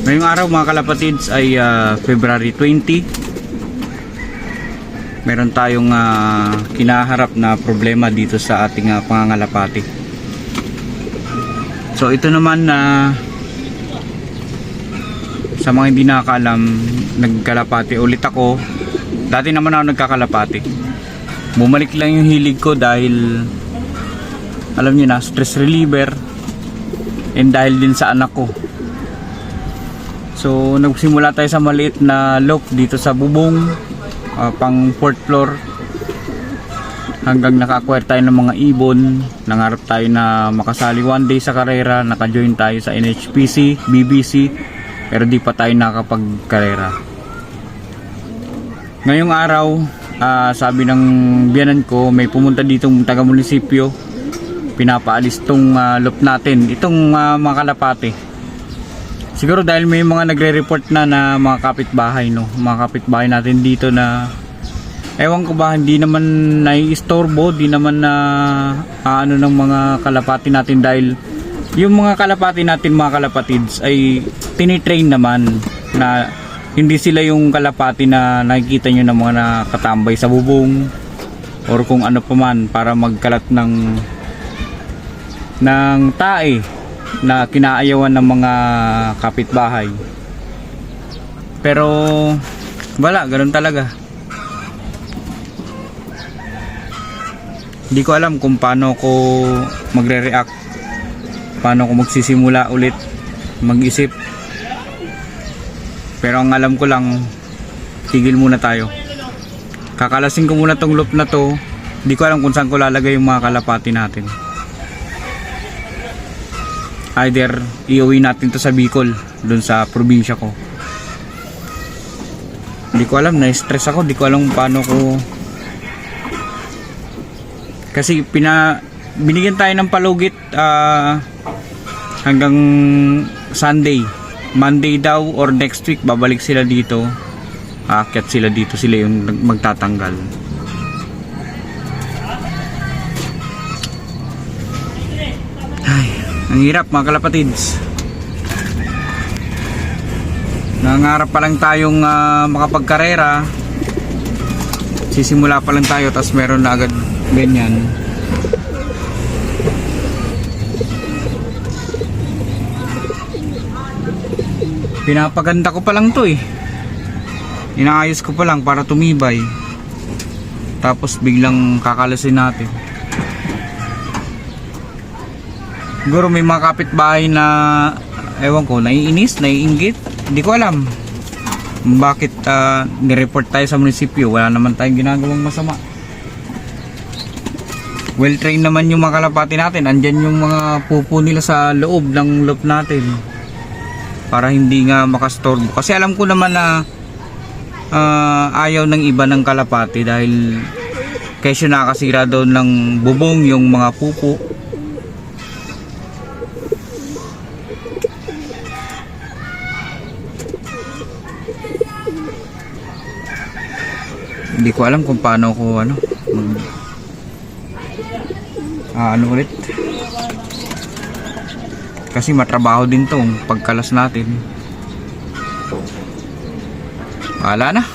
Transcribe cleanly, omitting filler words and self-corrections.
Ngayong araw mga kalapatids ay February 20. Meron tayong kinaharap na problema dito sa ating pangangalapati. So ito naman sa mga hindi nakakalam, nagkalapati ulit ako. Dati naman ako nagkakalapati. Bumalik lang yung hilig ko dahil alam niyo na, stress reliever, and dahil din sa anak ko. So nagsimula tayo sa maliit na loop dito sa bubong, pang 4th floor, hanggang naka-acquire tayo ng mga ibon. Nangarap tayo na makasali one day sa karera, naka-join tayo sa NHPC, BBC, pero di pa tayo nakapag-karera. Ngayong araw, sabi ng biyanan ko, may pumunta ditong taga-munisipyo, pinapaalis tong loop natin, itong mga kalapati. Siguro dahil may mga nagre-report na mga kapitbahay, no? Mga kapitbahay natin dito na ewan ko ba, hindi naman naiistorbo, di naman na ano ng mga kalapati natin, dahil yung mga kalapati natin, mga kalapatids, ay tinitrain naman na hindi sila yung kalapati na nakikita nyo ng mga nakatambay sa bubong or kung ano pa man para magkalat ng tae na kinaayawan ng mga kapitbahay. Pero wala, ganun talaga. Hindi ko alam kung paano ko magre-react, paano ko magsisimula ulit mag-isip. Pero ang alam ko lang, tigil muna tayo. Kakalasin ko muna tong loop na to. Hindi ko alam kung saan ko lalagay yung mga kalapati natin. Either iuwi natin to sa Bicol, dun sa probinsya ko. Hindi ko alam, na-stress ako, hindi ko alam paano ko. Kasi binigyan tayo ng palugit hanggang Sunday. Monday daw or next week babalik sila dito. Aakyat sila dito, sila yung magtatanggal. Ay, ang hirap mga kalapatids. Nangarap pa lang tayong makapagkarera. Sisimula pa lang tayo, tapos meron na agad ganyan. Pinapaganda ko pa lang to eh. Inaayos ko pa lang para tumibay. Tapos biglang kakalasin natin. Siguro may mga kapitbahay na ewan ko, naiinis, naiinggit. Hindi ko alam bakit nireport tayo sa munisipyo. Wala naman tayong ginagawang masama. Well trained naman yung mga kalapati natin. Andyan yung mga pupo nila sa loob ng loop natin para hindi nga makastorbo. Kasi alam ko naman na ayaw ng iba ng kalapati dahil kesyo nakasira daw ng bubong yung mga pupo. Hindi ko alam kung paano ko ano ulit. Kasi matrabaho din tong pagkalas natin. Wala na.